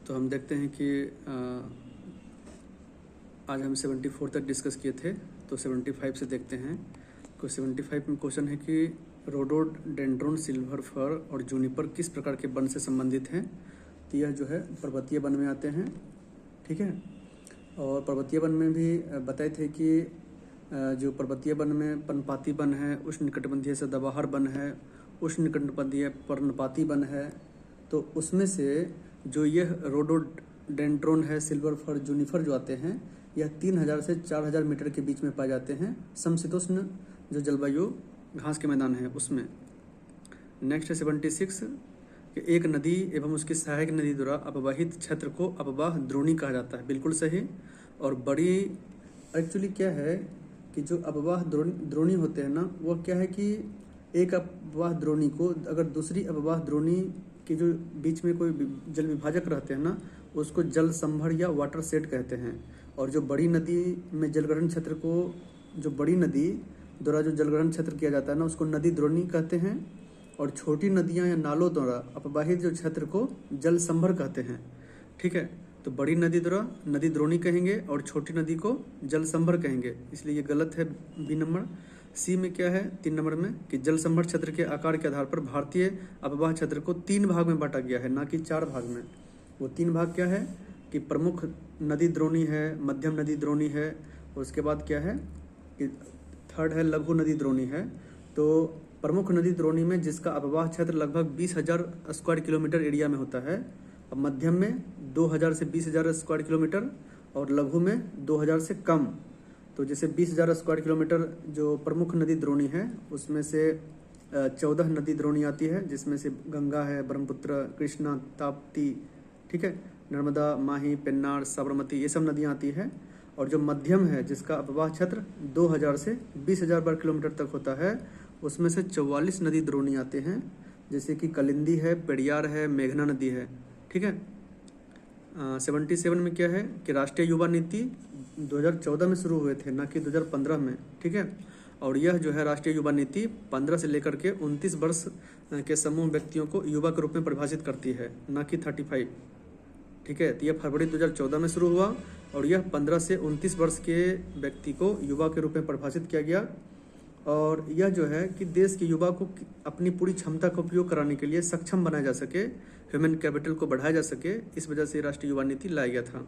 तो हम देखते हैं कि आज हम 74 तक डिस्कस किए थे, तो 75 से देखते हैं। तो 75 में क्वेश्चन है कि रोडोडेंड्रोन, सिल्वर फर और जूनिपर किस प्रकार के वन से संबंधित हैं। तो यह जो है पर्वतीय वन में आते हैं, ठीक है। और पर्वतीय वन में भी बताए थे कि जो पर्वतीय वन में पर्णपाती वन है, उष्णकटिबंधीय सदाबहार वन है, उष्णकटिबंधीय पर्णपाती वन है। तो उसमें से जो यह रोडोडेंड्रोन है, सिल्वर फर, जूनिफर जो आते हैं, यह 3000 से 4000 मीटर के बीच में पाए जाते हैं समशीतोष्ण जो जलवायु घास के मैदान है उसमें। नेक्स्ट है 76 कि एक नदी एवं उसकी सहायक नदी द्वारा अपवाहित क्षेत्र को अपवाह द्रोणी कहा जाता है। बिल्कुल सही। और बड़ी एक्चुअली क्या है कि जो अपवाह द्रोणी होते हैं ना, वह क्या है कि एक अपवाह द्रोणी को अगर दूसरी अपवाह द्रोणी के जो बीच में कोई जल विभाजक रहते हैं ना, उसको जल संभर या वाटर सेट कहते हैं। और जो बड़ी नदी में जलग्रहण क्षेत्र को, जो बड़ी नदी द्वारा जो जलग्रहण क्षेत्र किया जाता है ना, उसको नदी द्रोणी कहते हैं। और छोटी नदियां या नालों द्वारा अपवाहित जो क्षेत्र को जल संभर कहते हैं, ठीक है। तो बड़ी नदी द्वारा नदी द्रोणी कहेंगे और छोटी नदी को जल संभर कहेंगे, इसलिए ये गलत है बी नंबर। सी में क्या है 3 नंबर में कि जल संभर क्षेत्र के आकार के आधार पर भारतीय अपवाह क्षेत्र को 3 भाग में बांटा गया है, ना कि 4 भाग में। वो 3 भाग क्या है कि प्रमुख नदी द्रोणी है, मध्यम नदी द्रोणी है, और उसके बाद क्या है कि थर्ड है लघु नदी द्रोणी है। तो प्रमुख नदी द्रोणी में जिसका अपवाह क्षेत्र लगभग 20,000 स्क्वायर किलोमीटर एरिया में होता है, अब मध्यम में 2000 से 20,000 स्क्वायर किलोमीटर, और लघु में 2000 से कम। तो जैसे 20,000 स्क्वायर किलोमीटर जो प्रमुख नदी द्रोणी है, उसमें से 14 नदी द्रोणी आती है, जिसमें से गंगा है, ब्रह्मपुत्र, कृष्णा, ताप्ती, ठीक है, नर्मदा, माही, पेन्नार, साबरमती, ये सब नदियाँ आती है। और जो मध्यम है जिसका अपवाह क्षेत्र 2000 से 20,000 वर्ग किलोमीटर तक होता है, उसमें से 44 नदी द्रोणी आते हैं, जैसे कि कलिंदी है, पेरियार है, मेघना नदी है, ठीक है। 77 में क्या है कि राष्ट्रीय युवा नीति 2014 में शुरू हुए थे, ना कि 2015 में, ठीक है। और यह जो है राष्ट्रीय युवा नीति 15 से लेकर के 29 वर्ष के समूह व्यक्तियों को युवा के रूप में परिभाषित करती है, ना कि 35, ठीक है। तो यह फरवरी 2014 में शुरू हुआ और यह 15 से 29 वर्ष के व्यक्ति को युवा के रूप में परिभाषित किया गया। और यह जो है कि देश के युवा को अपनी पूरी क्षमता का उपयोग कराने के लिए सक्षम बनाया जा सके, ह्यूमन कैपिटल को बढ़ाया जा सके, इस वजह से राष्ट्रीय युवा नीति लाया गया था।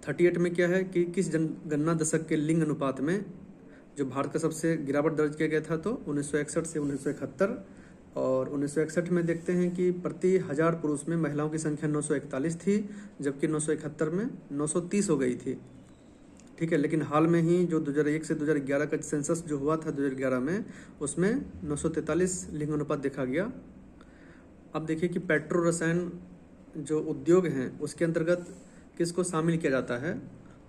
38 में क्या है कि किस जनगणना दशक के लिंग अनुपात में जो भारत का सबसे गिरावट दर्ज किया गया था, तो 1961 से 1971। और 1961 में देखते हैं कि प्रति 1000 पुरुष में महिलाओं की संख्या 941 थी, जबकि 1971 में 930 हो गई थी, ठीक है। लेकिन हाल में ही जो 2001 से 2011 का सेंसस जो हुआ था 2011 में, उसमें 943 लिंग अनुपात देखा गया। अब देखिए कि पेट्रो रसायन जो उद्योग हैं उसके अंतर्गत किसको शामिल किया जाता है।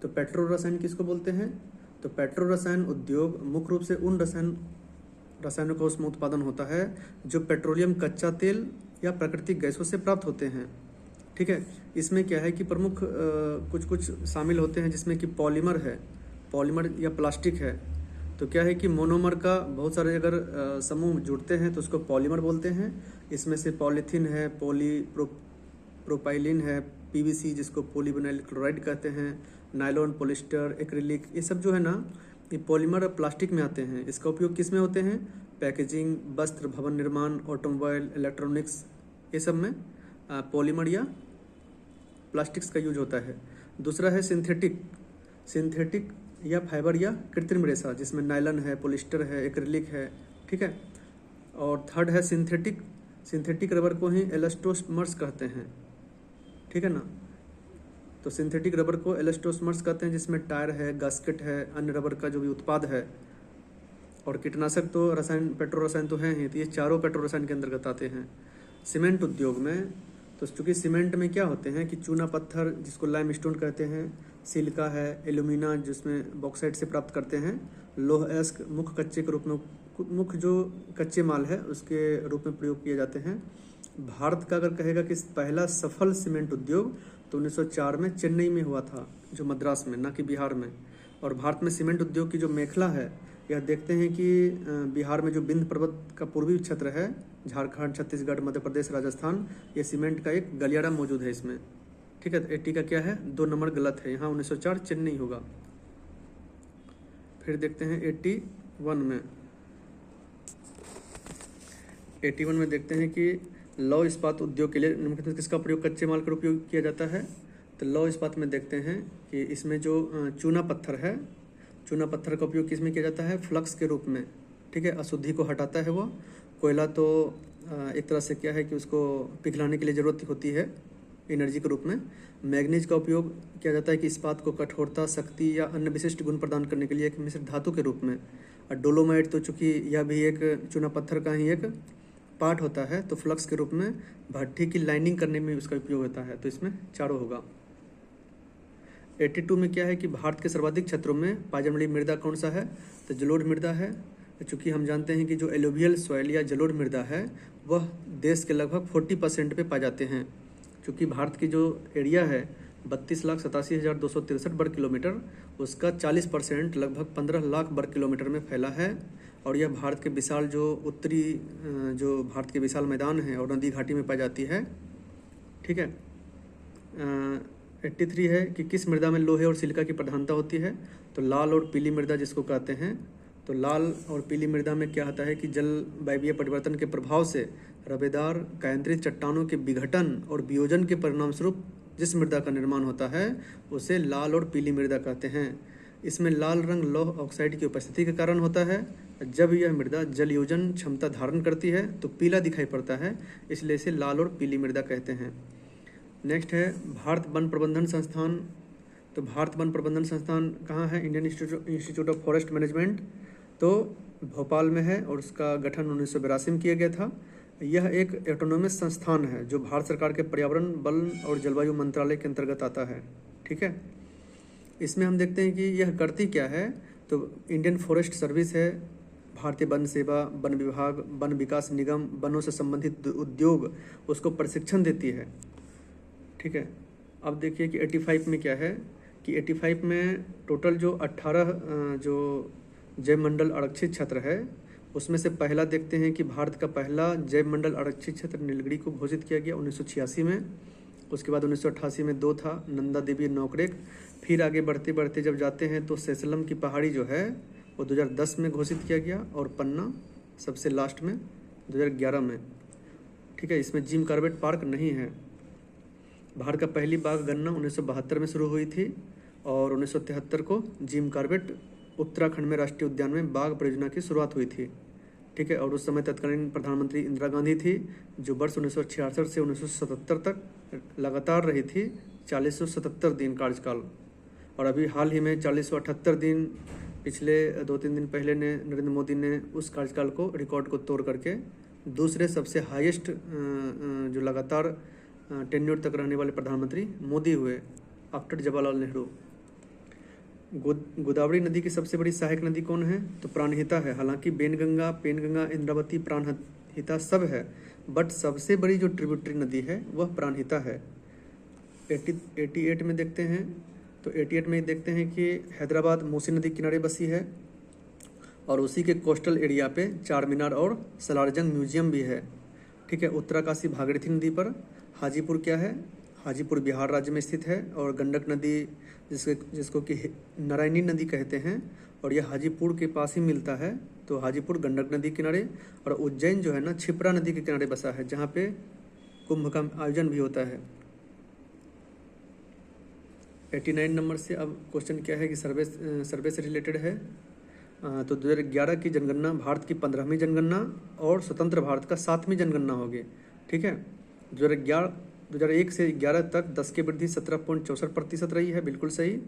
तो पेट्रो रसायन किसको बोलते हैं, तो पेट्रो रसायन उद्योग मुख्य रूप से उन रसायनों का उसमें उत्पादन होता है जो पेट्रोलियम, कच्चा तेल या प्राकृतिक गैसों से प्राप्त होते हैं, ठीक है। इसमें क्या है कि प्रमुख कुछ शामिल होते हैं, जिसमें कि पॉलीमर है, पॉलीमर या प्लास्टिक है। तो क्या है कि मोनोमर का बहुत सारे अगर समूह जुड़ते हैं तो उसको पॉलीमर बोलते हैं। इसमें से पॉलीथीन है, प्रोपाइलिन है, पीवीसी जिसको पॉलीविनाइल क्लोराइड कहते हैं, नायलॉन, पॉलिस्टर, एक्रिलिक, ये सब जो है ना, ये पॉलीमर और प्लास्टिक में आते हैं। इसका उपयोग किस में होते हैं, पैकेजिंग, वस्त्र, भवन निर्माण, ऑटोमोबाइल, इलेक्ट्रॉनिक्स, ये सब में पॉलीमर या प्लास्टिक्स का यूज होता है। दूसरा है सिंथेटिक या फाइबर या कृत्रिम रेशा, जिसमें नायलॉन है, पॉलिस्टर है, एक्रिलिक है, ठीक है। और थर्ड है सिंथेटिक रबर को ही एलास्टोमर्स कहते हैं, ठीक है ना। तो सिंथेटिक रबर को एलास्टोमर्स कहते हैं, जिसमें टायर है, गास्केट है, अन्य रबर का जो भी उत्पाद है। और कीटनाशक तो रसायन, पेट्रो रसायन तो हैं ही, तो ये चारों पेट्रो रसायन के अंतर्गत आते हैं। सीमेंट उद्योग में तो चूँकि सीमेंट में क्या होते हैं कि चूना पत्थर जिसको लाइमस्टोन कहते हैं, सिलिका है, एल्यूमिना जिसमें बॉक्साइट से प्राप्त करते हैं, लौह अयस्क मुख्य कच्चे के रूप में, मुख्य जो कच्चे माल है उसके रूप में प्रयोग किए जाते हैं। भारत का अगर कहेगा कि पहला सफल सीमेंट उद्योग तो 1904 में चेन्नई में हुआ था, जो मद्रास में, ना कि बिहार में। और भारत में सीमेंट उद्योग की जो मेखला है यह देखते हैं कि बिहार में जो विंध्य पर्वत का पूर्वी क्षेत्र है, झारखंड, छत्तीसगढ़, मध्य प्रदेश, राजस्थान, ये सीमेंट का एक गलियारा मौजूद है इसमें। ठीक है, 80 का क्या है, 2 नंबर गलत है, यहाँ 1904 चेन्नई होगा। फिर देखते हैं 81 में। 81 में देखते हैं कि लौह इस्पात उद्योग के लिए निम्नलिखित में किसका प्रयोग कच्चे माल का उपयोग किया जाता है। तो लौह इस्पात में देखते हैं कि इसमें जो चूना पत्थर है, चूना पत्थर का उपयोग किस में किया जाता है, फ्लक्स के रूप में। ठीक है, अशुद्धि को हटाता है वो। कोयला तो एक तरह से क्या है कि उसको पिघलाने के लिए ज़रूरत होती है एनर्जी के रूप में। मैग्नीज का उपयोग किया जाता है कि इस्पात को कठोरता, शक्ति या अन्य विशिष्ट गुण प्रदान करने के लिए एक मिश्र धातु के रूप में। और डोलोमाइट तो चूँकि यह भी एक चूना पत्थर का ही एक पार्ट होता है, तो फ्लक्स के रूप में भट्ठी की लाइनिंग करने में उसका उपयोग होता है। तो इसमें चारों होगा। 82 में क्या है कि भारत के सर्वाधिक क्षेत्रों में पाई जाने वाली मृदा कौन सा है, तो जलोढ़ मृदा है। चूँकि हम जानते हैं कि जो एलोवियल सॉइल या जलोढ़ मृदा है वह देश के लगभग 40% पे पाए जाते हैं। चूँकि भारत की जो एरिया है 32,87,263 वर्ग किलोमीटर, उसका 40% लगभग 15 लाख वर्ग किलोमीटर में फैला है। और यह भारत के विशाल जो उत्तरी जो भारत के विशाल मैदान है और नदी घाटी में पाई जाती है। ठीक है, 83 है कि किस मृदा में लोहे और सिलिका की प्रधानता होती है, तो लाल और पीली मृदा जिसको कहते हैं। तो लाल और पीली मृदा में क्या होता है कि जलवायवीय परिवर्तन के प्रभाव से रवेदार कायांतरित चट्टानों के विघटन और वियोजन के परिणाम स्वरूप जिस मृदा का निर्माण होता है उसे लाल और पीली मृदा कहते हैं। इसमें लाल रंग लौह ऑक्साइड की उपस्थिति के कारण होता है। जब यह मृदा जलयोजन क्षमता धारण करती है तो पीला दिखाई पड़ता है, इसलिए इसे लाल और पीली मृदा कहते हैं। नेक्स्ट है भारत वन प्रबंधन संस्थान। तो भारत वन प्रबंधन संस्थान कहाँ है, Indian institute of forest management, तो भोपाल में है और उसका गठन 1982 में किया गया था। यह एक ऑटोनोमस संस्थान है जो भारत सरकार के पर्यावरण, वन और जलवायु मंत्रालय के अंतर्गत आता है। ठीक है, इसमें हम देखते हैं कि यह करती क्या है, तो इंडियन फॉरेस्ट सर्विस है, भारतीय वन सेवा, वन विभाग, वन विकास निगम, वनों से संबंधित उद्योग उसको प्रशिक्षण देती है। ठीक है, अब देखिए कि 85 में क्या है कि 85 में टोटल जो 18 जो जैव मंडल आरक्षित क्षेत्र है उसमें से पहला देखते हैं कि भारत का पहला जैव मंडल आरक्षित क्षेत्र नीलगिरी को घोषित किया गया 1986 में। उसके बाद 1988 में 2 था, नंदा देवी, नौकरेक। फिर आगे बढ़ते बढ़ते जब जाते हैं तो सैसलम की पहाड़ी जो है वो 2010 में घोषित किया गया और पन्ना सबसे लास्ट में 2011 में। ठीक है, इसमें जिम कॉर्बेट पार्क नहीं है। भारत का पहली बाघ गणना 1972 में शुरू हुई थी और 1973 को जिम कॉर्बेट उत्तराखंड में राष्ट्रीय उद्यान में बाघ परियोजना की शुरुआत हुई थी। ठीक है, और उस समय तत्कालीन प्रधानमंत्री इंदिरा गांधी थी जो वर्ष 1966 से 1977 तक लगातार रही थी, 4077 दिन कार्यकाल। और अभी हाल ही में 4078 दिन पिछले 2-3 दिन पहले ने नरेंद्र मोदी ने उस कार्यकाल को रिकॉर्ड को तोड़ करके दूसरे सबसे हाईएस्ट जो लगातार टेन्योर तक रहने वाले प्रधानमंत्री मोदी हुए आफ्टर जवाहरलाल नेहरू। गोदावरी नदी की सबसे बड़ी सहायक नदी कौन है, तो प्राणहिता है। हालांकि पेनगंगा, इंद्रावती, प्राणहिता सब है, बट सबसे बड़ी जो ट्रिब्यूटरी नदी है वह प्राणहिता है। 88 में देखते हैं, तो 88 में देखते हैं कि हैदराबाद मूसी नदी किनारे बसी है और उसी के कोस्टल एरिया पे चार मीनार और सलारजंग म्यूजियम भी है। ठीक है, उत्तराकाशी भागीरथी नदी पर हाजीपुर क्या है, हाजीपुर बिहार राज्य में स्थित है। और गंडक नदी जिसको कि नारायणी नदी कहते हैं और यह हाजीपुर के पास ही मिलता है, तो हाजीपुर गंडक नदी किनारे। और उज्जैन जो है ना क्षिप्रा नदी के किनारे बसा है जहाँ पे कुंभ का आयोजन भी होता है। 89 नंबर से अब क्वेश्चन क्या है कि सर्वे से रिलेटेड है। तो 2011 की जनगणना भारत की 15वीं जनगणना और स्वतंत्र भारत का 7वीं जनगणना होगी। ठीक है, 2001 से 11 तक 10 की वृद्धि 17.64% रही है, बिल्कुल सही।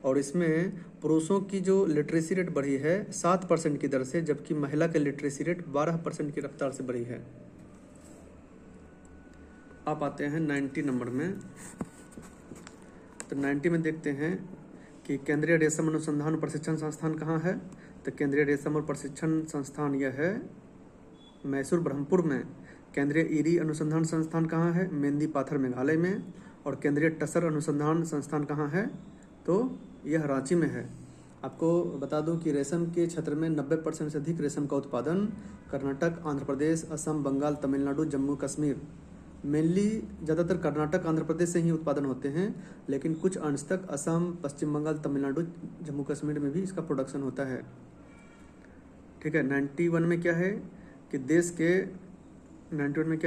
और इसमें पुरुषों की जो लिटरेसी रेट बढ़ी है 7% की दर से, जबकि महिला के लिटरेसी रेट 12% की रफ्तार से बढ़ी है। आप आते हैं 90 नंबर में। तो 90 में देखते हैं कि केंद्रीय रेशम अनुसंधान और प्रशिक्षण संस्थान कहाँ है, तो केंद्रीय रेशम और प्रशिक्षण संस्थान यह है मैसूर ब्रह्मपुर में। केंद्रीय ईरी अनुसंधान संस्थान कहाँ है, मेंदी पाथर मेघालय में। और केंद्रीय टसर अनुसंधान संस्थान कहाँ है, तो यह रांची में है। आपको बता दूं कि रेशम के क्षेत्र में 90% से अधिक रेशम का उत्पादन कर्नाटक, आंध्र प्रदेश, असम, बंगाल, तमिलनाडु, जम्मू कश्मीर, मेनली ज़्यादातर कर्नाटक, आंध्र प्रदेश से ही उत्पादन होते हैं, लेकिन कुछ अंश तक असम, पश्चिम बंगाल, तमिलनाडु, जम्मू कश्मीर में भी इसका प्रोडक्शन होता है। ठीक है। 91 में क्या है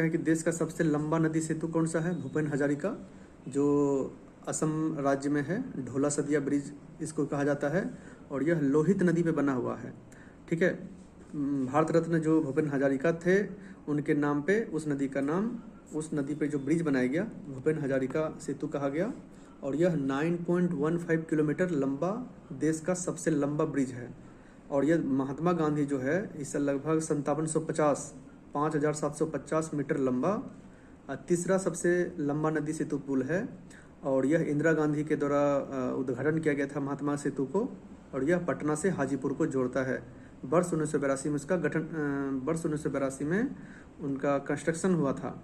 कि देश का सबसे लंबा नदी सेतु कौन सा है? भूपेन हजारिका, जो असम राज्य में है। ढोला सदिया ब्रिज इसको कहा जाता है और यह लोहित नदी पे बना हुआ है। ठीक है। भारत रत्न जो भूपेन हजारिका थे, उनके नाम पे उस नदी पे जो ब्रिज बनाया गया, भूपेन हजारिका सेतु कहा गया। और यह 9.15 किलोमीटर लंबा देश का सबसे लंबा ब्रिज है। और यह महात्मा गांधी जो है, इससे लगभग 5750 मीटर लंबा तीसरा सबसे लंबा नदी सेतु पुल है। और यह इंदिरा गांधी के द्वारा उद्घाटन किया गया था महात्मा सेतु को, और यह पटना से हाजीपुर को जोड़ता है। वर्ष 1982 में उनका कंस्ट्रक्शन हुआ था।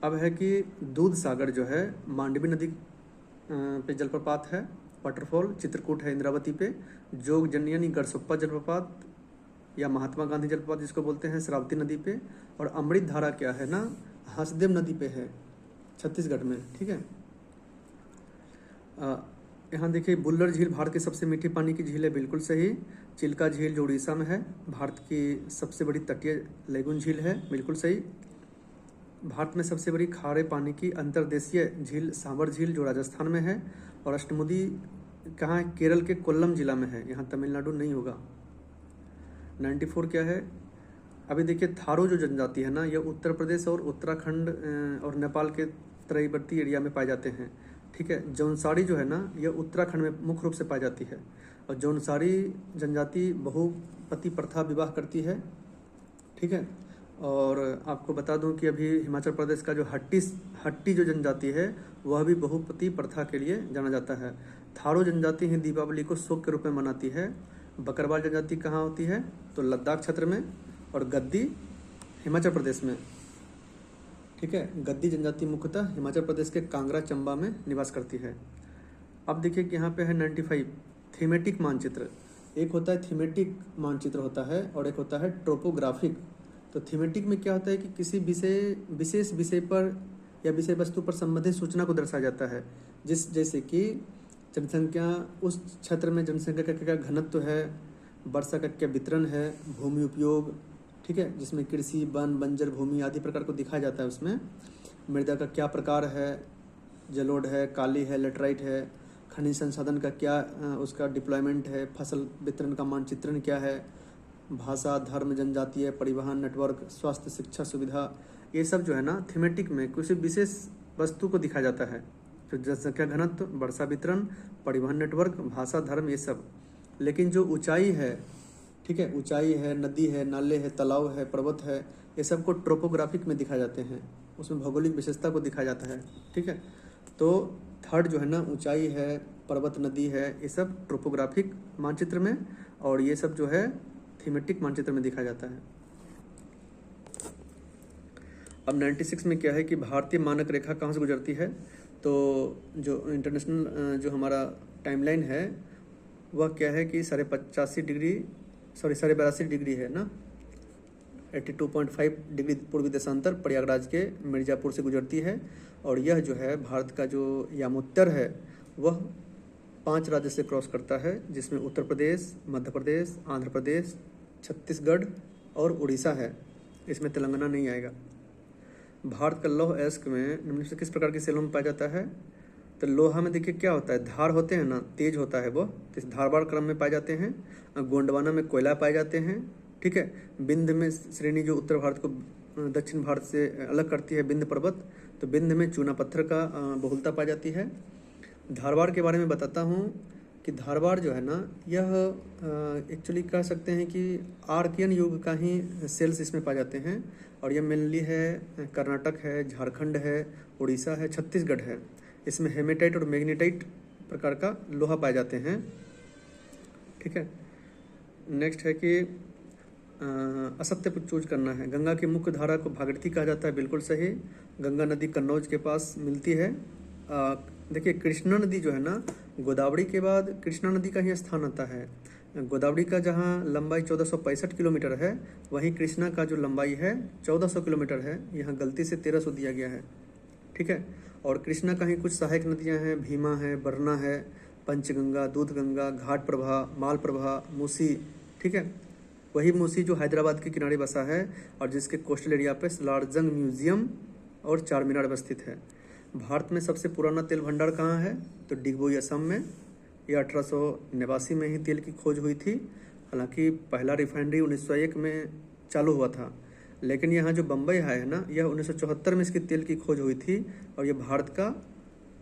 अब है कि दूध सागर जो है मांडवी नदी पे जलप्रपात है। वाटरफॉल चित्रकूट है इंद्रावती पे। जोग यानी गढ़सुप्पा जलप्रपात या महात्मा गांधी जलप्रपात जिसको बोलते हैं, श्रावती नदी पे। और अमृत धारा क्या है ना, हंसदेव नदी पे है, छत्तीसगढ़ में। ठीक है। यहाँ देखिए बुल्लर झील भारत की सबसे मीठी पानी की झील है, बिल्कुल सही। चिल्का झील जो उड़ीसा में है, भारत की सबसे बड़ी तटीय लेगुन झील है, बिल्कुल सही। भारत में सबसे बड़ी खारे पानी की अंतर्देशीय झील सांबर झील जो राजस्थान में है। और अष्टमुदी कहाँ है? केरल के कोल्लम जिला में है, यहाँ तमिलनाडु नहीं होगा। 94 क्या है? अभी देखिए थारो जो जनजाति है ना, यह उत्तर प्रदेश और उत्तराखंड और नेपाल के तटवर्ती एरिया में पाए जाते हैं। ठीक है। जौनसारी जो है ना, यह उत्तराखंड में मुख्य रूप से पाई जाती है। और जौनसारी जनजाति बहुपति प्रथा विवाह करती है। ठीक है। और आपको बता दूं कि अभी हिमाचल प्रदेश का जो हट्टी जो जनजाति है, वह भी बहुपति प्रथा के लिए जाना जाता है। थारो जनजाति ही दीपावली को शोक के रूप में मनाती है। बकरवाल जनजाति कहाँ होती है? तो लद्दाख क्षेत्र में। और गद्दी हिमाचल प्रदेश में। ठीक है। गद्दी जनजाति मुख्यतः हिमाचल प्रदेश के कांगड़ा, चंबा में निवास करती है। अब देखिए कि यहाँ पे है 95 थीमेटिक मानचित्र। एक होता है थीमेटिक मानचित्र होता है, और एक होता है ट्रोपोग्राफिक। तो थीमेटिक में क्या होता है कि किसी विशेष विषय पर या विषय वस्तु पर संबंधित सूचना को दर्शाया जाता है। जैसे कि जनसंख्या, उस क्षेत्र में जनसंख्या का क्या घनत्व है, वर्षा का क्या वितरण है, भूमि उपयोग, ठीक है, जिसमें कृषि, वन, बंजर भूमि आदि प्रकार को दिखाया जाता है। उसमें मृदा का क्या प्रकार है, जलोढ़ है, काली है, लेटराइट है, खनिज संसाधन का क्या उसका डिप्लॉयमेंट है, फसल वितरण का मानचित्रण क्या है, भाषा, धर्म, जनजातीय, परिवहन नेटवर्क, स्वास्थ्य, शिक्षा सुविधा, ये सब जो है ना थीमेटिक में किसी विशेष वस्तु को दिखाया जाता है। तो जनसंख्या घनत्व, वर्षा वितरण, परिवहन नेटवर्क, भाषा, धर्म, ये सब। लेकिन जो ऊंचाई है, ठीक है, ऊंचाई है, नदी है, नाले है, तालाब है, पर्वत है, ये सब को ट्रोपोग्राफिक में दिखाए जाते हैं। उसमें भौगोलिक विशेषता को दिखाया जाता है। ठीक है। तो थर्ड जो है ना, ऊंचाई है, पर्वत, नदी है, ये सब ट्रोपोग्राफिक मानचित्र में, और ये सब जो है थीमेटिक मानचित्र में दिखाया जाता है। अब 96 में क्या है कि भारतीय मानक रेखा कहाँ से गुजरती है? तो जो इंटरनेशनल जो हमारा टाइमलाइन है वह क्या है कि 82.5 डिग्री है ना, 82.5 डिग्री पूर्वी देशांतर प्रयागराज के मिर्ज़ापुर से गुजरती है। और यह जो है भारत का जो यामोत्तर है वह 5 राज्य से क्रॉस करता है, जिसमें उत्तर प्रदेश, मध्य प्रदेश, आंध्र प्रदेश, छत्तीसगढ़ और उड़ीसा है। इसमें तेलंगाना नहीं आएगा। भारत का लौह अयस्क में निम्न से किस प्रकार की सेलों में पाया जाता है? तो लोहा में देखिए क्या होता है, धार होते हैं ना, तेज होता है वो, तो इस धारवाड़ क्रम में पाए जाते हैं। गोंडवाना में कोयला पाए जाते हैं। ठीक है। विंध्य में श्रेणी जो उत्तर भारत को दक्षिण भारत से अलग करती है, विंध्य पर्वत, तो विंध्य में चूना पत्थर का बहुलता पाई जाती है। धारवाड़ के बारे में बताता हूँ कि धारवाड़ जो है ना, यह एक्चुअली कह सकते हैं कि आर्कियन युग का ही सेल्स इसमें पाए जाते हैं। और यह मेनली है कर्नाटक है, झारखंड है, उड़ीसा है, छत्तीसगढ़ है। इसमें हेमेटाइट और मैग्नेटाइट प्रकार का लोहा पाए जाते हैं। ठीक है। नेक्स्ट है कि असत्य पर चूज करना है। गंगा की मुख्य धारा को भागीरथी कहा जाता है, बिल्कुल सही। गंगा नदी कन्नौज के पास मिलती है। देखिए कृष्णा नदी जो है ना, गोदावरी के बाद कृष्णा नदी का ही स्थान आता है। गोदावरी का जहाँ लंबाई 1465 किलोमीटर है, वहीं कृष्णा का जो लंबाई है 1400 किलोमीटर है। यहाँ गलती से 1300 दिया गया है, ठीक है। और कृष्णा का ही कुछ सहायक नदियाँ हैं, भीमा है, बरना है, पंचगंगा, दूधगंगा, घाट प्रभा, माल प्रभा, मूसी, ठीक है। वही मूसी जो हैदराबाद के किनारे बसा है और जिसके कोस्टल एरिया पे सलारजंग म्यूजियम और चार मीनार अवस्थित है। भारत में सबसे पुराना तेल भंडार कहाँ है? तो डिगबोई असम में। यह 1889 में ही तेल की खोज हुई थी। हालांकि पहला रिफाइनरी 1901 में चालू हुआ था, लेकिन यहाँ जो बम्बई है ना, यह 1974 में इसकी तेल की खोज हुई थी और यह भारत का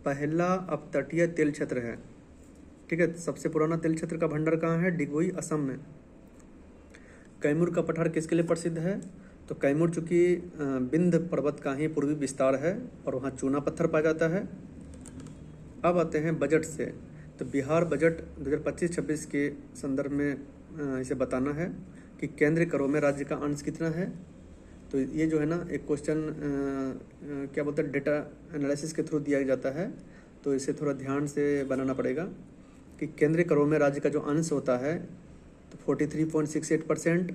पहला अपतटीय तेल क्षेत्र है, ठीक है। सबसे पुराना तेल क्षेत्र का भंडार कहाँ है? डिगबोई असम में। कैमूर का पठार किसके लिए प्रसिद्ध है? तो कैमूर चूँकि विंध्य पर्वत का ही पूर्वी विस्तार है और वहाँ चूना पत्थर पाया जाता है। अब आते हैं बजट से। तो बिहार बजट 2025-26 के संदर्भ में इसे बताना है कि केंद्रीय करों में राज्य का अंश कितना है। तो ये जो है ना, एक क्वेश्चन क्या बोलते हैं, डेटा एनालिसिस के थ्रू दिया जाता है, तो इसे थोड़ा ध्यान से बनाना पड़ेगा कि केंद्रीय करों में राज्य का जो अंश होता है तो 43.68%,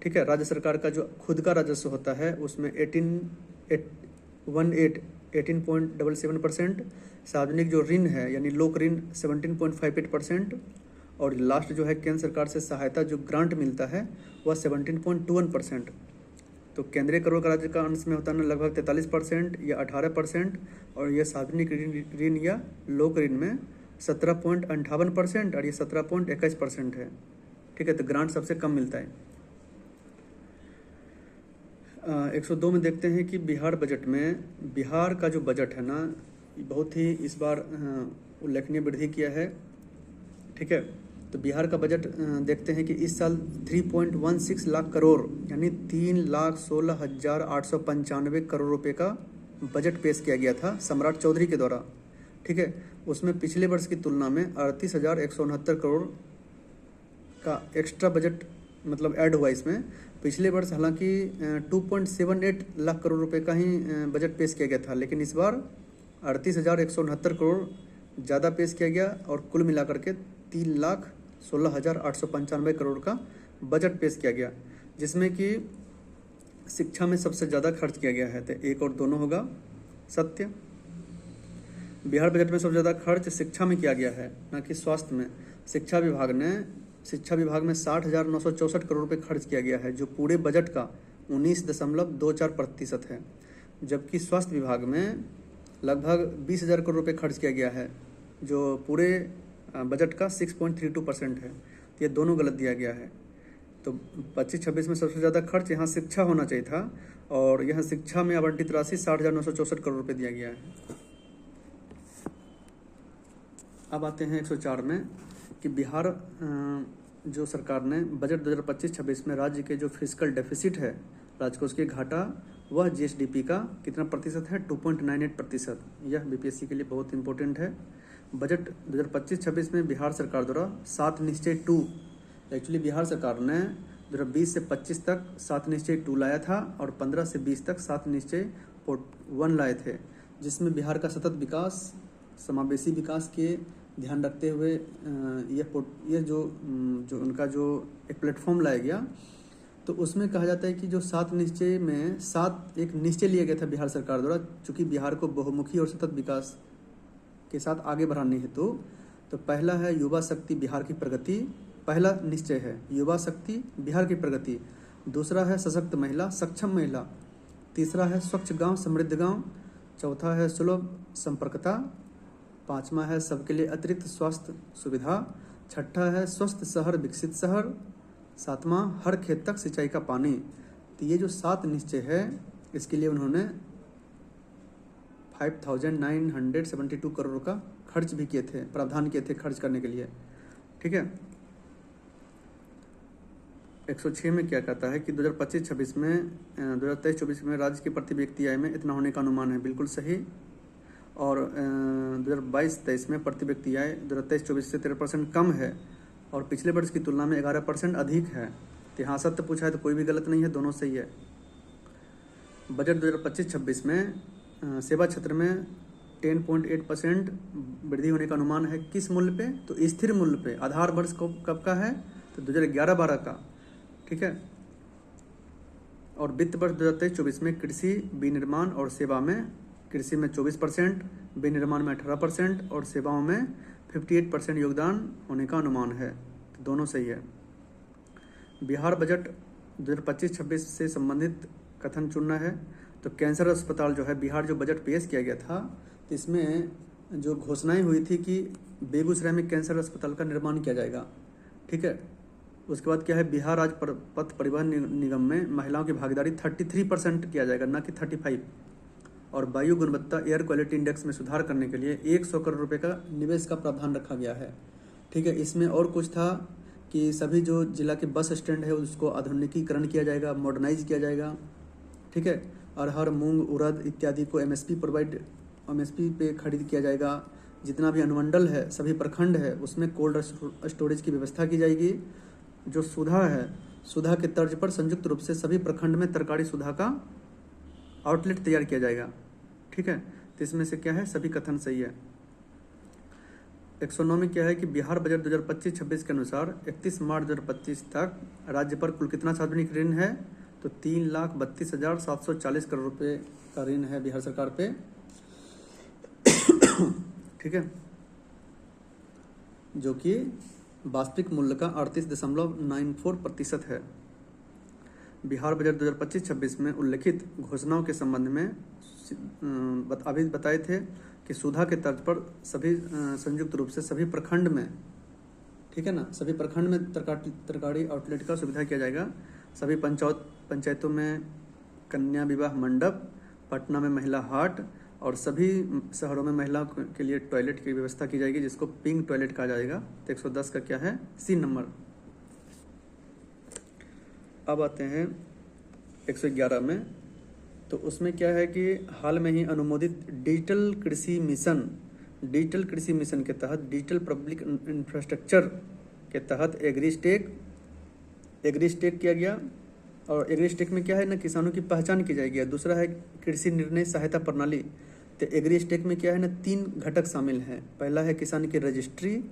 ठीक है। राज्य सरकार का जो खुद का राजस्व होता है उसमें 18.77%, सार्वजनिक जो ऋण है यानी लोक ऋण 17.58%, और लास्ट जो है केंद्र सरकार से सहायता जो ग्रांट मिलता है वह 17.21%। तो केंद्रीय करों का राज्य का अंश में होता है ना लगभग 43% या 18%, और यह सार्वजनिक ऋण या लोक ऋण में 17.58% और ये 17.21% है, ठीक है। तो ग्रांट सबसे कम मिलता है। 102 में देखते हैं कि बिहार बजट में बिहार का जो बजट है ना, बहुत ही इस बार उल्लेखनीय वृद्धि किया है, ठीक है। तो बिहार का बजट देखते हैं कि इस साल 3.16 लाख करोड़ यानी 3,16,895 करोड़ रुपए का बजट पेश किया गया था सम्राट चौधरी के द्वारा, ठीक है। उसमें पिछले वर्ष की तुलना में 38,169 करोड़ का एक्स्ट्रा बजट मतलब ऐड हुआ इसमें। पिछले वर्ष हालांकि 2.78 लाख करोड़ रुपए का ही बजट पेश किया गया था, लेकिन इस बार 38,169 करोड़ ज़्यादा पेश किया गया और कुल मिलाकर के 3,16,895 करोड़ का बजट पेश किया गया, जिसमें कि शिक्षा में सबसे ज़्यादा खर्च किया गया है। तो एक और दोनों होगा सत्य। बिहार बजट में सबसे ज़्यादा खर्च शिक्षा में किया गया है, न कि स्वास्थ्य में। शिक्षा विभाग में 60,964 करोड़ रुपए खर्च किया गया है, जो पूरे बजट का 19.24% है। जबकि स्वास्थ्य विभाग में लगभग 20,000 करोड़ रुपए खर्च किया गया है, जो पूरे बजट का 6.32% है। तो ये दोनों गलत दिया गया है। तो 25-26 में सबसे ज़्यादा खर्च यहाँ शिक्षा होना चाहिए था, और यहाँ शिक्षा में आवंटित राशि 60,964 करोड़ रुपए दिया गया है। अब आते हैं 104 में कि बिहार जो सरकार ने बजट 2025-26 में राज्य के जो फिजिकल डेफिसिट है, राजकोष के घाटा, वह जीएसडीपी का कितना प्रतिशत है? 2.98%। यह बीपीएससी के लिए बहुत इंपॉर्टेंट है। बजट 2025-26 में बिहार सरकार द्वारा 7 निश्चय 2, एक्चुअली बिहार सरकार ने 2020 से 25 तक 7 निश्चय 2 लाया था और 15 से 20 तक 7 निश्चय 1 लाए थे, जिसमें बिहार का सतत विकास, समावेशी विकास के ध्यान रखते हुए ये जो उनका जो एक प्लेटफॉर्म लाया गया। तो उसमें कहा जाता है कि जो 7 निश्चय में 7 एक निश्चय लिया गया था बिहार सरकार द्वारा, चूँकि बिहार को बहुमुखी और सतत विकास के साथ आगे बढ़ाने हेतु। तो पहला है युवा शक्ति बिहार की प्रगति, पहला निश्चय है युवा शक्ति बिहार की प्रगति। दूसरा है सशक्त महिला, सक्षम महिला। तीसरा है स्वच्छ गांव समृद्ध गांव। चौथा है सुलभ संपर्कता। पांचवा है सबके लिए अतिरिक्त स्वास्थ्य सुविधा। छठा है स्वस्थ शहर विकसित शहर। सातवां हर खेत तक सिंचाई का पानी। तो ये जो 7 निश्चय है, इसके लिए उन्होंने 5,972 करोड़ का खर्च भी किए थे, प्रावधान किए थे खर्च करने के लिए, ठीक है। 106 में क्या कहता है कि 2025-26 में 2023-24 में राज्य की प्रति व्यक्ति आय में इतना होने का अनुमान है, बिल्कुल सही। और 2022-23 में प्रति व्यक्ति आय 2023-24 से 13% कम है और पिछले वर्ष की तुलना में 11% अधिक है। तो यहाँ सत्य पूछा है तो कोई भी गलत नहीं है, दोनों सही है। बजट 2025-26 में सेवा क्षेत्र में 10.8% वृद्धि होने का अनुमान है। किस मूल्य पे? तो स्थिर मूल्य पे। आधार वर्ष कब का है? तो 2011-12 का, ठीक है। और वित्त वर्ष 2023-24 में कृषि, विनिर्माण और सेवा में, कृषि में 24%, विनिर्माण में 18% और सेवाओं में 58% योगदान होने का अनुमान है। तो दोनों सही है। बिहार बजट 2025-26 से संबंधित कथन चुनना है। तो कैंसर अस्पताल जो है, बिहार जो बजट पेश किया गया था, तो इसमें जो घोषणाएं हुई थी कि बेगूसराय में कैंसर अस्पताल का निर्माण किया जाएगा, ठीक है। उसके बाद क्या है, बिहार राज्य पथ परिवहन निगम में महिलाओं की भागीदारी 33% किया जाएगा, ना कि 35। और वायु गुणवत्ता एयर क्वालिटी इंडेक्स में सुधार करने के लिए 100 करोड़ रुपये का निवेश का प्रावधान रखा गया है, ठीक है। इसमें और कुछ था कि सभी जो जिला के बस स्टैंड है उसको आधुनिकीकरण किया जाएगा, मॉडर्नाइज किया जाएगा, ठीक है। अरहर, मूंग, उड़द इत्यादि को एमएसपी पे खरीद किया जाएगा। जितना भी अनुमंडल है, सभी प्रखंड है, उसमें कोल्ड स्टोरेज की व्यवस्था की जाएगी। जो सुधा है, सुधा के तर्ज पर संयुक्त रूप से सभी प्रखंड में तरकारी सुधा का आउटलेट तैयार किया जाएगा, ठीक है। तो इसमें से क्या है, सभी कथन सही है। 109 में क्या है कि बिहार बजट 2025-26 के अनुसार 31 मार्च 2025 तक राज्य पर कुल कितना सार्वजनिक ऋण है? तो 3,32,740 करोड़ रुपये का ऋण है बिहार सरकार पे, ठीक है, जो कि वास्तविक मूल्य का 38.94% है। बिहार बजट 2025-26 में उल्लेखित घोषणाओं के संबंध में अभी बताए थे कि सुधा के तर्ज पर सभी संयुक्त रूप से सभी प्रखंड में, ठीक है ना, सभी प्रखंड में तरकारी आउटलेट का सुविधा किया जाएगा। सभी पंचायतों में कन्या विवाह मंडप, पटना में महिला हाट और सभी शहरों में महिलाओं के लिए टॉयलेट की व्यवस्था की जाएगी, जिसको पिंक टॉयलेट कहा जाएगा। तो 110 का क्या है, सी नंबर। अब आते हैं 111 में। तो उसमें क्या है कि हाल में ही अनुमोदित डिजिटल कृषि मिशन के तहत डिजिटल पब्लिक इंफ्रास्ट्रक्चर के तहत एग्रीस्टेक किया गया। और एग्रीस्टेक में क्या है ना, किसानों की पहचान की जाएगी। दूसरा है कृषि निर्णय सहायता प्रणाली। तो एग्रीस्टेक में क्या है ना, 3 घटक शामिल हैं। पहला है किसान की रजिस्ट्री,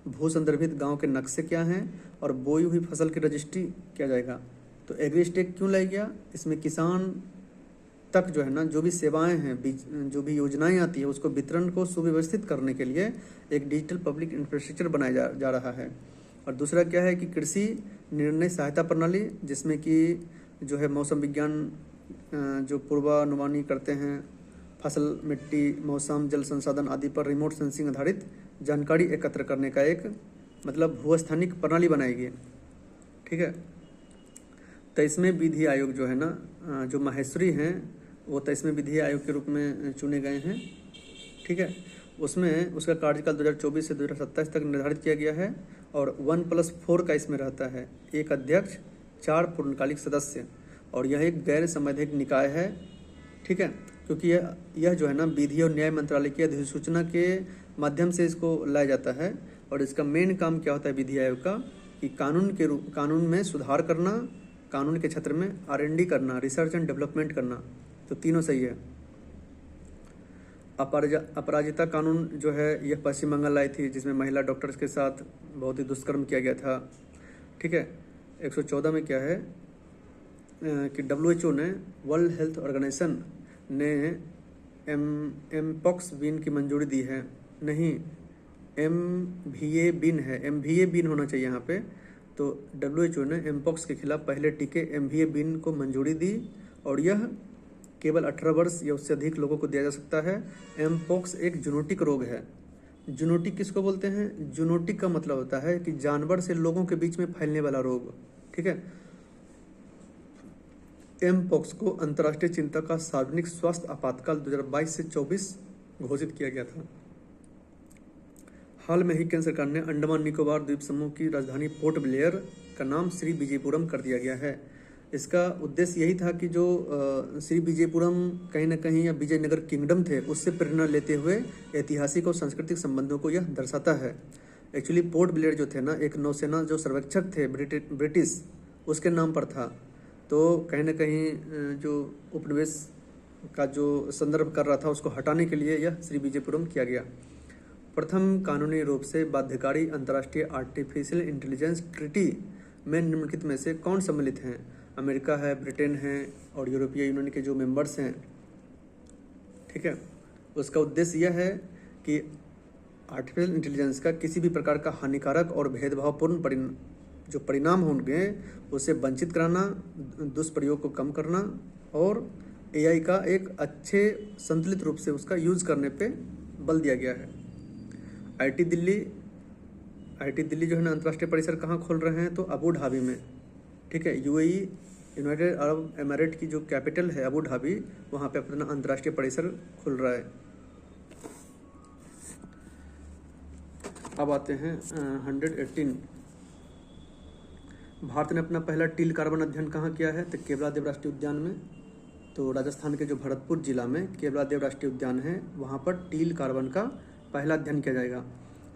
भू संदर्भित गाँव के नक्शे क्या हैं, और बोई हुई फसल की रजिस्ट्री किया जाएगा। तो एग्रीस्टेक क्यों लाया गया? इसमें किसान तक जो है ना, जो भी सेवाएं हैं, जो भी योजनाएं आती है, उसको वितरण को सुव्यवस्थित करने के लिए एक डिजिटल पब्लिक इंफ्रास्ट्रक्चर बनाया जा रहा है। और दूसरा क्या है कि कृषि निर्णय सहायता प्रणाली, जिसमें कि जो है मौसम विज्ञान जो पूर्वानुमानी करते हैं, फसल, मिट्टी, मौसम, जल संसाधन आदि पर रिमोट सेंसिंग आधारित जानकारी एकत्र करने का एक मतलब भूस्थानिक प्रणाली बनाएगी, ठीक है। 23वें विधि आयोग जो है ना, जो माहेश्वरी हैं, वो 23वें विधि आयोग के रूप में चुने गए हैं, ठीक है। उसमें उसका कार्यकाल 2024 से 2027 तक निर्धारित किया गया है। और 1+4 का इसमें रहता है, 1 अध्यक्ष, 4 पूर्णकालिक सदस्य। और यह एक गैर संवैधानिक निकाय है, ठीक है, क्योंकि यह जो है ना, विधि और न्याय मंत्रालय की अधिसूचना के माध्यम से इसको लाया जाता है। और इसका मेन काम क्या होता है विधि आयोग का, कि कानून में सुधार करना, कानून के क्षेत्र में R&D करना, रिसर्च एंड डेवलपमेंट करना। तो तीनों सही है। अपराजिता कानून जो है, यह पश्चिम बंगाल लाई थी, जिसमें महिला डॉक्टर्स के साथ बहुत ही दुष्कर्म किया गया था, ठीक है। 114 में क्या है कि WHO ने, वर्ल्ड हेल्थ ऑर्गेनाइजेशन ने एमपॉक्स बिन की मंजूरी दी है। नहीं, MVA बिन है, MVA बिन होना चाहिए यहाँ पे। तो WHO ने एमपॉक्स के खिलाफ पहले टीके MVA बिन को मंजूरी दी, और यह केवल 18 वर्ष या उससे अधिक लोगों को दिया जा सकता है। एमपॉक्स एक जूनोटिक रोग है। जूनोटिक किसको बोलते हैं? जूनोटिक का मतलब होता है कि जानवर से लोगों के बीच में फैलने वाला रोग, ठीक है। एमपॉक्स को अंतर्राष्ट्रीय चिंता का सार्वजनिक स्वास्थ्य आपातकाल 2022 से 24 घोषित किया गया था। हाल में ही केंद्र सरकार ने अंडमान निकोबार द्वीप समूह की राजधानी पोर्ट ब्लेयर का नाम श्री विजयपुरम कर दिया गया है। इसका उद्देश्य यही था कि जो श्री विजयपुरम कहीं ना कहीं या विजयनगर किंगडम थे, उससे प्रेरणा लेते हुए ऐतिहासिक और सांस्कृतिक संबंधों को यह दर्शाता है। एक्चुअली पोर्ट ब्लेयर जो थे ना, एक नौसेना जो सर्वेक्षक थे ब्रिटिश, उसके नाम पर था। तो कहीं ना कहीं जो उपनिवेश का जो संदर्भ कर रहा था उसको हटाने के लिए यह श्री विजयपुरम किया गया। प्रथम कानूनी रूप से बाध्यकारी अंतर्राष्ट्रीय आर्टिफिशियल इंटेलिजेंस ट्रीटी में निम्नलिखित में से कौन सम्मिलित हैं? अमेरिका है, ब्रिटेन है और यूरोपीय यूनियन के जो मेंबर्स हैं, ठीक है। उसका उद्देश्य यह है कि आर्टिफिशियल इंटेलिजेंस का किसी भी प्रकार का हानिकारक और भेदभावपूर्ण जो परिणाम होंगे उसे वंचित कराना, दुष्प्रयोग को कम करना और एआई का एक अच्छे संतुलित रूप से उसका यूज करने पे बल दिया गया है। आईटी दिल्ली जो है ना अंतर्राष्ट्रीय परिसर कहाँ खोल रहे हैं? तो अबू धाबी में, ठीक है। यूएई, यूनाइटेड अरब एमिरेट की जो कैपिटल है अबू धाबी, वहाँ पे अपना अंतर्राष्ट्रीय परिसर खुल रहा है। अब आते हैं 118। भारत ने अपना पहला टील कार्बन अध्ययन कहाँ किया है? तो केवलादेव राष्ट्रीय उद्यान में। तो राजस्थान के जो भरतपुर जिला में केवलादेव राष्ट्रीय उद्यान है, वहाँ पर टील कार्बन का पहला अध्ययन किया जाएगा।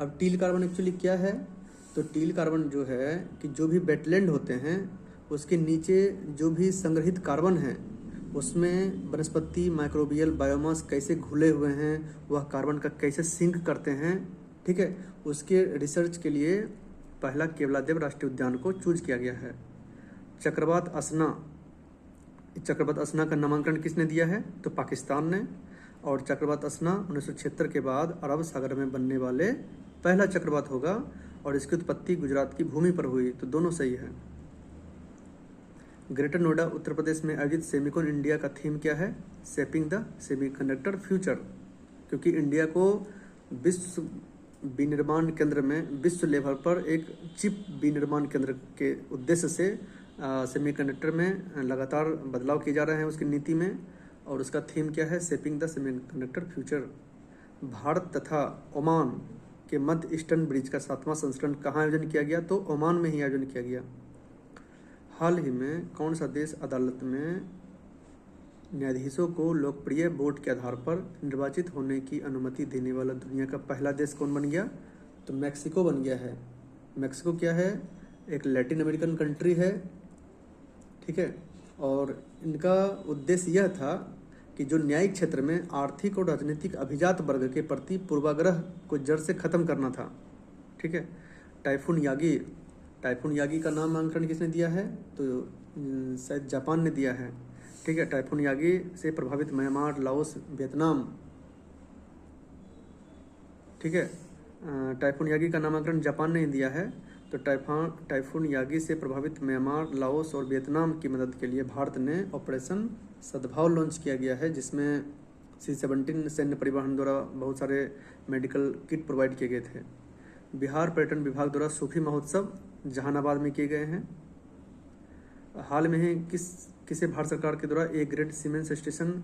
अब टील कार्बन एक्चुअली क्या है? तो टील कार्बन जो है कि जो भी वेटलैंड होते हैं उसके नीचे जो भी संग्रहित कार्बन है उसमें वनस्पति, माइक्रोबियल, बायोमास कैसे घुले हुए हैं, वह कार्बन का कैसे सिंक करते हैं, ठीक है। उसके रिसर्च के लिए पहला केवलादेव राष्ट्रीय उद्यान को चूज किया गया है। चक्रवात असना का नामांकन किसने दिया है? तो पाकिस्तान ने। और चक्रवात असना 1976 के बाद अरब सागर में बनने वाले पहला चक्रवात होगा और इसकी उत्पत्ति गुजरात की भूमि पर हुई। तो दोनों सही है। ग्रेटर नोएडा उत्तर प्रदेश में आयोजित सेमिकॉन इंडिया का थीम क्या है? Shaping the semiconductor future. क्योंकि इंडिया को विश्व विनिर्माण केंद्र में, विश्व लेवल पर एक चिप विनिर्माण केंद्र के उद्देश्य से सेमीकंडक्टर में लगातार बदलाव किए जा रहे हैं उसकी नीति में, और उसका थीम क्या है? Shaping the semiconductor future. Bharat तथा ओमान के मध्य ईस्टर्न ब्रिज का 7वां संस्करण कहाँ आयोजन किया गया? तो ओमान में ही आयोजन किया गया। हाल ही में कौन सा देश अदालत में न्यायाधीशों को लोकप्रिय वोट के आधार पर निर्वाचित होने की अनुमति देने वाला दुनिया का पहला देश कौन बन गया? तो मैक्सिको बन गया है। मैक्सिको क्या है? एक लैटिन अमेरिकन कंट्री है, ठीक है। और इनका उद्देश्य यह था कि जो न्यायिक क्षेत्र में आर्थिक और राजनीतिक अभिजात वर्ग के प्रति पूर्वाग्रह को जड़ से खत्म करना था, ठीक है। टाइफून यागी का नामांकन किसने दिया है? तो शायद जापान ने दिया है, ठीक है। टाइफून यागी से प्रभावित म्यांमार, लाओस, वियतनाम, ठीक है। टाइफून यागी का नामांकन जापान ने दिया है। तो टाइफून यागी से प्रभावित म्यांमार, लाओस और वियतनाम की मदद के लिए भारत ने ऑपरेशन सद्भाव लॉन्च किया गया है, जिसमें C-17 सैन्य परिवहन द्वारा बहुत सारे मेडिकल किट प्रोवाइड किए गए थे। बिहार पर्यटन विभाग द्वारा सूफी महोत्सव जहानाबाद में किए गए हैं। हाल में ही किसे भारत सरकार के द्वारा A ग्रेड सीमेंस स्टेशन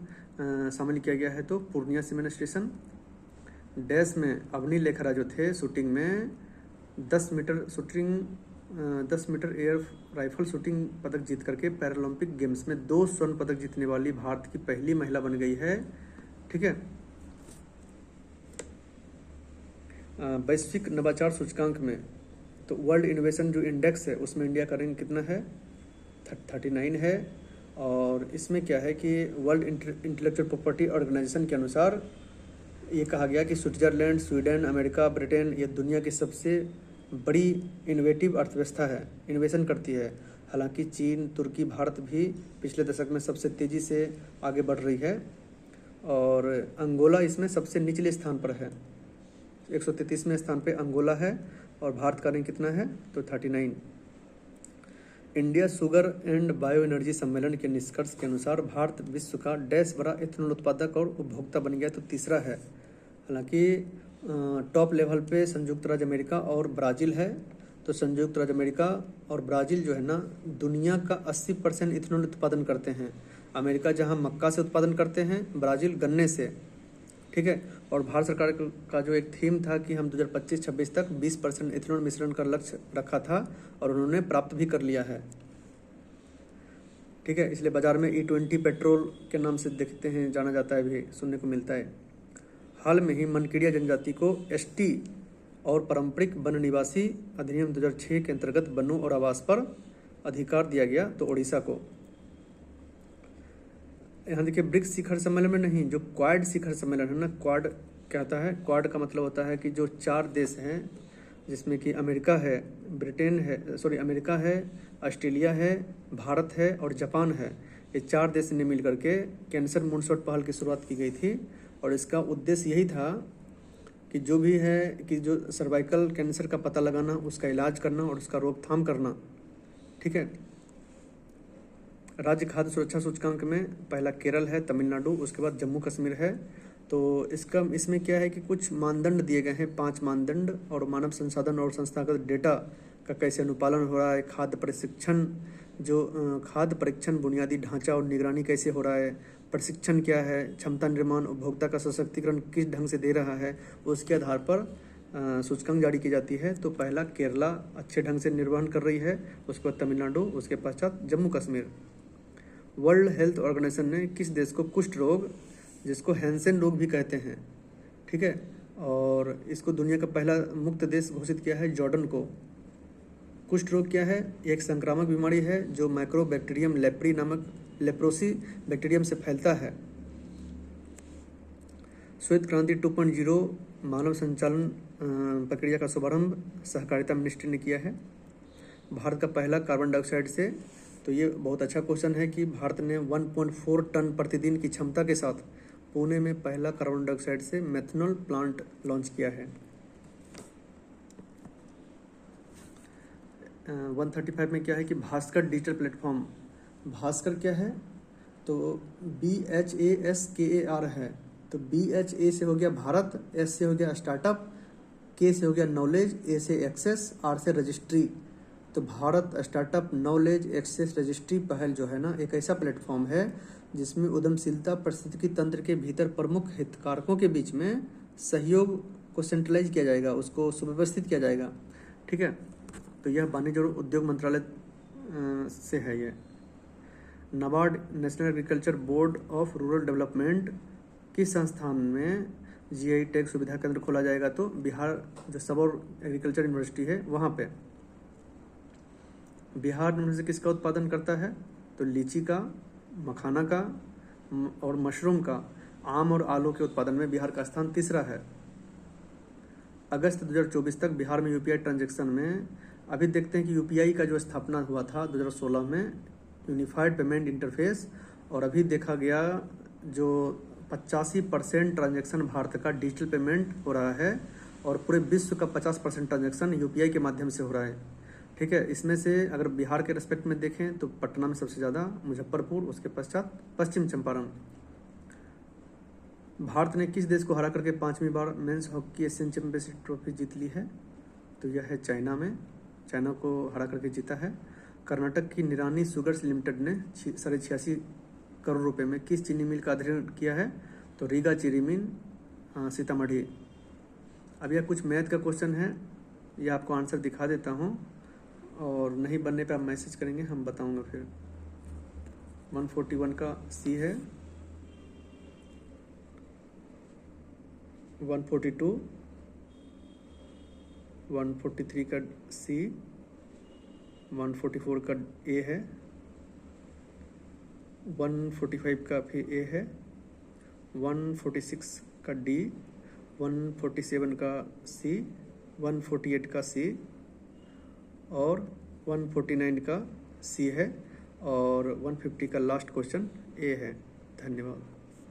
शामिल किया गया है? तो पूर्णिया सीमेंट स्टेशन। डैश में अवनी लेखरा जो थे शूटिंग में 10 मीटर एयर राइफल शूटिंग पदक जीत करके पैरालंपिक गेम्स में 2 स्वर्ण पदक जीतने वाली भारत की पहली महिला बन गई है, ठीक है। वैश्विक नवाचार सूचकांक में तो वर्ल्ड इनोवेशन जो इंडेक्स है उसमें इंडिया का रैंक कितना है? 39 है। और इसमें क्या है कि वर्ल्ड इंटेलेक्चुअल प्रॉपर्टी ऑर्गेनाइजेशन के अनुसार ये कहा गया कि स्विट्जरलैंड, स्वीडन, अमेरिका, ब्रिटेन ये दुनिया की सबसे बड़ी इनोवेटिव अर्थव्यवस्था है, इनोवेशन करती है। हालांकि चीन, तुर्की, भारत भी पिछले दशक में सबसे तेज़ी से आगे बढ़ रही है और अंगोला इसमें सबसे निचले स्थान पर है। 133वें स्थान पे अंगोला है और भारत का रैंक कितना है? तो 39। India sugar and bio energy सम्मेलन के निष्कर्ष के अनुसार भारत विश्व का डैश बड़ा इथेनॉल उत्पादक और उपभोक्ता बन गया, तो तीसरा है। हालांकि टॉप लेवल पे संयुक्त राज्य अमेरिका और ब्राज़ील है। तो संयुक्त राज्य अमेरिका और ब्राज़ील जो है ना दुनिया का 80% इथेनॉल उत्पादन करते हैं। अमेरिका जहां मक्का से उत्पादन करते हैं, ब्राज़ील गन्ने से, ठीक है। और भारत सरकार का जो एक थीम था कि हम 2025-26 तक 20% इथेनॉल मिश्रण का लक्ष्य रखा था और उन्होंने प्राप्त भी कर लिया है, ठीक है। इसलिए बाजार में E20 पेट्रोल के नाम से देखते हैं, जाना जाता है, भी सुनने को मिलता है। हाल में ही मनकेड़िया जनजाति को ST और पारंपरिक वन निवासी अधिनियम 2006 के अंतर्गत वनों और आवास पर अधिकार दिया गया, तो ओडिशा को। यहाँ देखिए ब्रिक्स शिखर सम्मेलन में नहीं, जो क्वाड शिखर सम्मेलन है ना, क्वाड क्या होता है, क्वाड का मतलब होता है कि जो 4 देश हैं जिसमें कि अमेरिका है, ब्रिटेन है, सॉरी अमेरिका है, ऑस्ट्रेलिया है, भारत है और जापान है, ये 4 देश ने मिल करके कैंसर मूनशॉट पहल की शुरुआत की गई थी। और इसका उद्देश्य यही था कि जो भी है कि जो सर्वाइकल कैंसर का पता लगाना, उसका इलाज करना और उसका रोकथाम करना। ठीक है। राज्य खाद्य सुरक्षा सूचकांक में पहला केरल है, तमिलनाडु, उसके बाद जम्मू कश्मीर है। तो इसमें क्या है कि कुछ मानदंड दिए गए हैं, 5 मानदंड, और मानव संसाधन और संस्थागत डेटा का कैसे अनुपालन हो रहा है, खाद्य परीक्षण, बुनियादी ढांचा और निगरानी कैसे हो रहा है, प्रशिक्षण क्या है, क्षमता निर्माण, उपभोक्ता का सशक्तिकरण किस ढंग से दे रहा है, उसके आधार पर सूचकांक जारी की जाती है। तो पहला केरला अच्छे ढंग से निर्वहन कर रही है, उसके बाद तमिलनाडु, उसके पश्चात Jammu Kashmir. World health organisation ने किस देश को कुष्ठ रोग, जिसको हैंसेन रोग भी कहते हैं, ठीक है, और इसको दुनिया का पहला मुक्त देश घोषित किया है, जॉर्डन को। कुष्ठ रोग क्या है? एक संक्रामक बीमारी है जो माइक्रोबैक्टीरियम लेप्री नामक लेप्रोसी बैक्टीरियम से फैलता है। श्वेत क्रांति 2.0 मानव संचालन प्रक्रिया का शुभारंभ सहकारिता मिनिस्ट्री ने किया है। भारत का पहला कार्बन डाइऑक्साइड से, तो ये बहुत अच्छा क्वेश्चन है कि भारत ने 1.4 टन प्रतिदिन की क्षमता के साथ पुणे में पहला कार्बन डाइऑक्साइड से मेथनॉल प्लांट लॉन्च किया है। 135 में क्या है कि भास्कर डिजिटल प्लेटफॉर्म। भास्कर क्या है? तो BHASKAR है। तो BHA से हो गया भारत, S से हो गया स्टार्टअप, K से हो गया नॉलेज, A से एक्सेस, R से रजिस्ट्री। तो Bharat startup knowledge access registry पहल जो है ना, एक ऐसा प्लेटफॉर्म है जिसमें उद्यमशीलता पारिस्थितिकी तंत्र के भीतर प्रमुख हितधारकों के बीच में सहयोग को सेंट्रलाइज किया जाएगा, उसको सुव्यवस्थित किया जाएगा। ठीक है। तो यह वाणिज्य और उद्योग मंत्रालय से है। ये NABARD national agriculture board of rural development किस संस्थान में GI टैग सुविधा केंद्र खोला जाएगा? तो बिहार जो सबौर एग्रीकल्चर यूनिवर्सिटी है वहाँ पे। बिहार में से किसका उत्पादन करता है? तो लीची का, मखाना का और मशरूम का। आम और आलू के उत्पादन में बिहार का स्थान 3रा है। अगस्त 2024 तक बिहार में UPI ट्रांजैक्शन में, अभी देखते हैं कि UPI का जो स्थापना हुआ था 2016 में, यूनिफाइड पेमेंट इंटरफेस, और अभी देखा गया जो 85% ट्रांजैक्शन भारत का डिजिटल पेमेंट हो रहा है और पूरे विश्व का 50% ट्रांजैक्शन UPI के माध्यम से हो रहा है। ठीक है। इसमें से अगर बिहार के रेस्पेक्ट में देखें तो पटना में सबसे ज़्यादा, मुजफ्फरपुर, उसके पश्चात पश्चिम चंपारण। भारत ने किस देश को हरा करके 5वीं बार men's hockey Asian championship trophy जीत ली है? तो यह है चाइना में, चाइना को हरा करके जीता है। कर्नाटक की निरानी शुगर्स लिमिटेड ने 86 करोड़ रुपए में किस चीनी मिल का अधिग्रहण किया है? तो रीगा चीनी मिल, सीतामढ़ी। अब यह कुछ मैथ का क्वेश्चन है, यह आपको आंसर दिखा देता हूँ, और नहीं बनने पे आप मैसेज करेंगे, हम बताऊंगा फिर। 141 का C है, 142, 143 का C, 144 का A है, 145 का फिर A है, 146 का D, 147 का C, 148 का C और 149 का C है, और 150 का लास्ट क्वेश्चन A है। धन्यवाद।